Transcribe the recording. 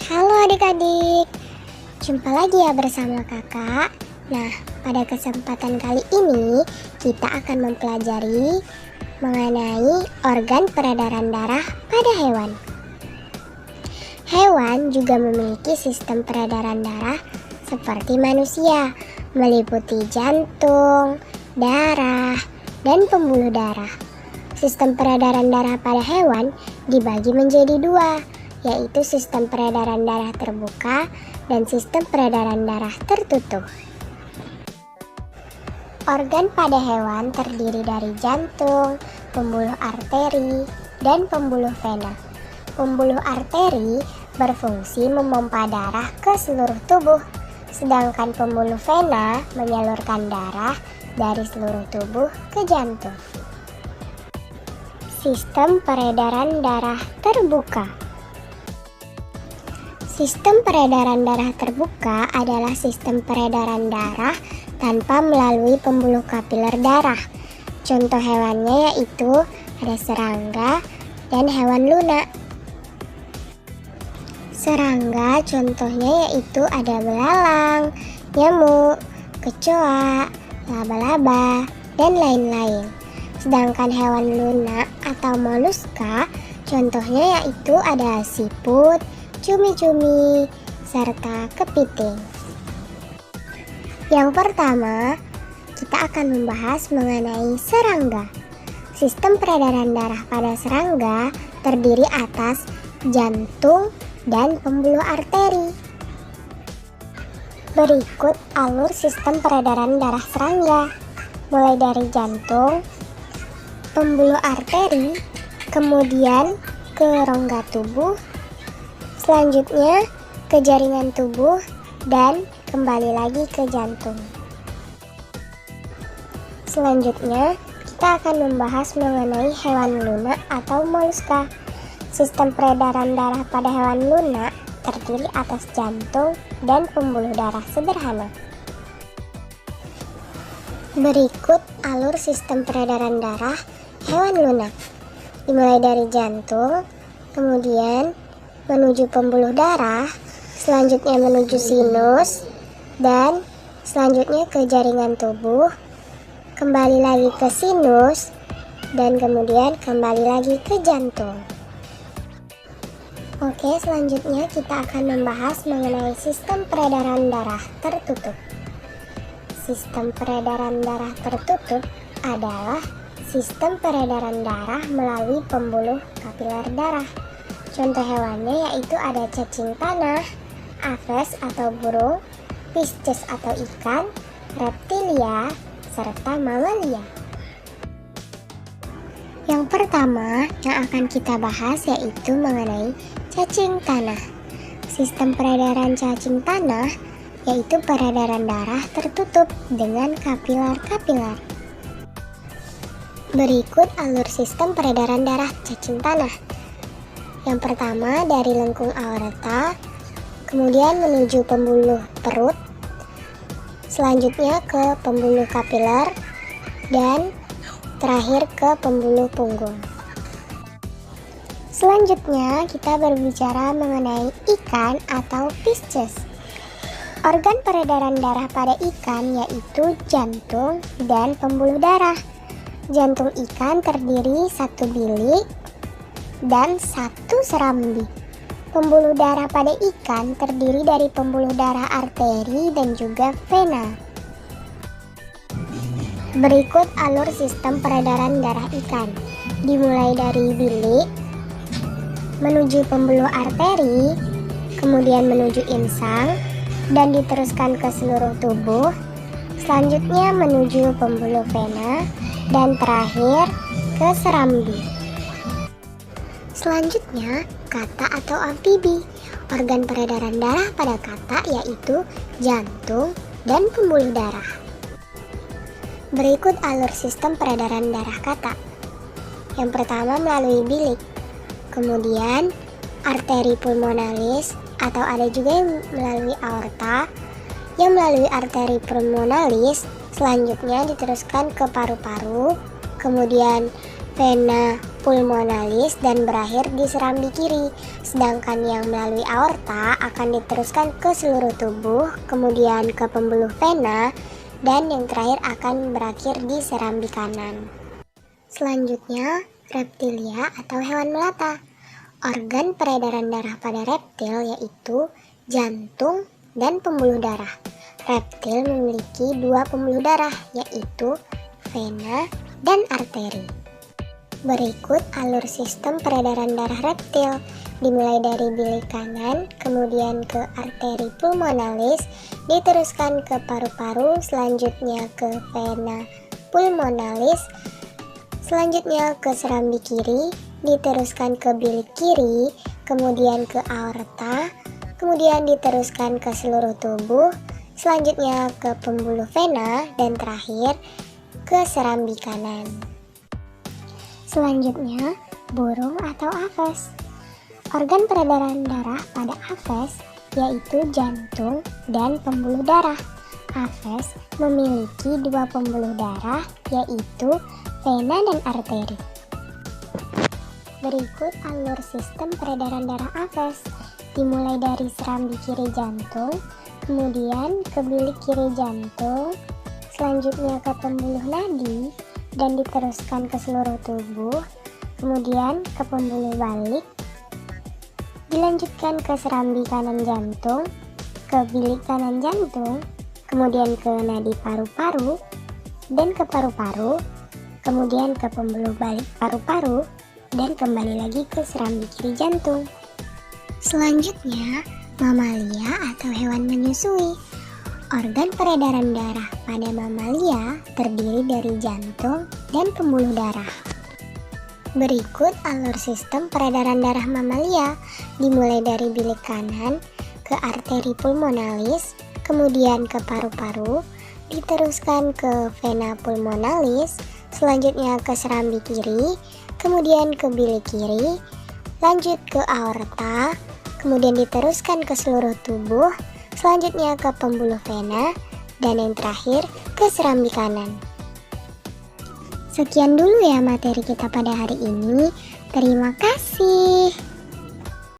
Halo adik-adik, jumpa lagi ya bersama kakak. Nah, pada kesempatan kali ini kita akan mempelajari mengenai organ peredaran darah pada hewan. Hewan juga memiliki sistem peredaran darah seperti manusia, meliputi jantung, darah, dan pembuluh darah. Sistem peredaran darah pada hewan dibagi menjadi dua, yaitu sistem peredaran darah terbuka dan sistem peredaran darah tertutup. Organ pada hewan terdiri dari jantung, pembuluh arteri, dan pembuluh vena. Pembuluh arteri berfungsi memompa darah ke seluruh tubuh, sedangkan pembuluh vena menyalurkan darah dari seluruh tubuh ke jantung. Sistem peredaran darah terbuka. Sistem peredaran darah terbuka adalah sistem peredaran darah tanpa melalui pembuluh kapiler darah. Contoh hewannya yaitu ada serangga dan hewan lunak. Serangga contohnya yaitu ada belalang, nyamuk, kecoa, laba-laba, dan lain-lain. Sedangkan hewan lunak atau moluska contohnya yaitu ada siput, cumi-cumi, serta kepiting. Yang pertama, kita akan membahas mengenai serangga. Sistem peredaran darah pada serangga terdiri atas jantung dan pembuluh arteri. Berikut alur sistem peredaran darah serangga, mulai dari jantung, pembuluh arteri, kemudian ke rongga tubuh, selanjutnya ke jaringan tubuh, dan kembali lagi ke jantung. Selanjutnya, kita akan membahas mengenai hewan lunak atau moluska. Sistem peredaran darah pada hewan lunak terdiri atas jantung dan pembuluh darah sederhana. Berikut alur sistem peredaran darah hewan lunak, dimulai dari jantung, kemudian menuju pembuluh darah, selanjutnya menuju sinus, dan selanjutnya ke jaringan tubuh, kembali lagi ke sinus, dan kemudian kembali lagi ke jantung. Oke, selanjutnya kita akan membahas mengenai sistem peredaran darah tertutup. Sistem peredaran darah tertutup adalah sistem peredaran darah melalui pembuluh kapiler darah. Contoh hewannya yaitu ada cacing tanah, aves atau burung, pisces atau ikan, reptilia, serta mamalia. Yang pertama yang akan kita bahas yaitu mengenai cacing tanah. Sistem peredaran cacing tanah yaitu peredaran darah tertutup dengan kapiler-kapiler. Berikut alur sistem peredaran darah cacing tanah. Yang pertama dari lengkung aorta, kemudian menuju pembuluh perut, selanjutnya ke pembuluh kapiler, dan terakhir ke pembuluh punggung. Selanjutnya kita berbicara mengenai ikan atau pisces. Organ peredaran darah pada ikan yaitu jantung dan pembuluh darah. Jantung ikan terdiri satu bilik dan satu serambi. Pembuluh darah pada ikan terdiri dari pembuluh darah arteri dan juga vena. Berikut alur sistem peredaran darah ikan, dimulai dari bilik, menuju pembuluh arteri, kemudian menuju insang, dan diteruskan ke seluruh tubuh, selanjutnya menuju pembuluh vena, dan terakhir ke serambi. Selanjutnya, kata atau amfibi. Organ peredaran darah pada kata yaitu jantung dan pembuluh darah. Berikut alur sistem peredaran darah kata. Yang pertama melalui bilik, kemudian arteri pulmonalis atau ada juga yang melalui aorta, yang melalui arteri pulmonalis, selanjutnya diteruskan ke paru-paru, kemudian vena pulmonalis dan berakhir di serambi kiri. Sedangkan yang melalui aorta akan diteruskan ke seluruh tubuh, kemudian ke pembuluh vena, dan yang terakhir akan berakhir di serambi kanan. Selanjutnya, reptilia atau hewan melata. Organ peredaran darah pada reptil yaitu jantung dan pembuluh darah. Reptil memiliki dua pembuluh darah yaitu vena dan arteri. Berikut alur sistem peredaran darah reptil, dimulai dari bilik kanan, kemudian ke arteri pulmonalis, diteruskan ke paru-paru, selanjutnya ke vena pulmonalis, selanjutnya ke serambi kiri, diteruskan ke bilik kiri, kemudian ke aorta, kemudian diteruskan ke seluruh tubuh, selanjutnya ke pembuluh vena, dan terakhir ke serambi kanan. Selanjutnya, burung atau aves. Organ peredaran darah pada aves yaitu jantung dan pembuluh darah. Aves memiliki dua pembuluh darah yaitu vena dan arteri. Berikut alur sistem peredaran darah aves, dimulai dari serambi kiri jantung, kemudian ke bilik kiri jantung, selanjutnya ke pembuluh nadi, dan diteruskan ke seluruh tubuh, kemudian ke pembuluh balik, dilanjutkan ke serambi kanan jantung, ke bilik kanan jantung, kemudian ke nadi paru-paru, dan ke paru-paru, kemudian ke pembuluh balik paru-paru, dan kembali lagi ke serambi kiri jantung. Selanjutnya, mamalia atau hewan menyusui. Organ peredaran darah pada mamalia terdiri dari jantung dan pembuluh darah. Berikut alur sistem peredaran darah mamalia, dimulai dari bilik kanan ke arteri pulmonalis, kemudian ke paru-paru, diteruskan ke vena pulmonalis, selanjutnya ke serambi kiri, kemudian ke bilik kiri, lanjut ke aorta, kemudian diteruskan ke seluruh tubuh, selanjutnya ke pembuluh vena, dan yang terakhir ke serambi kanan. Sekian dulu ya materi kita pada hari ini. Terima kasih.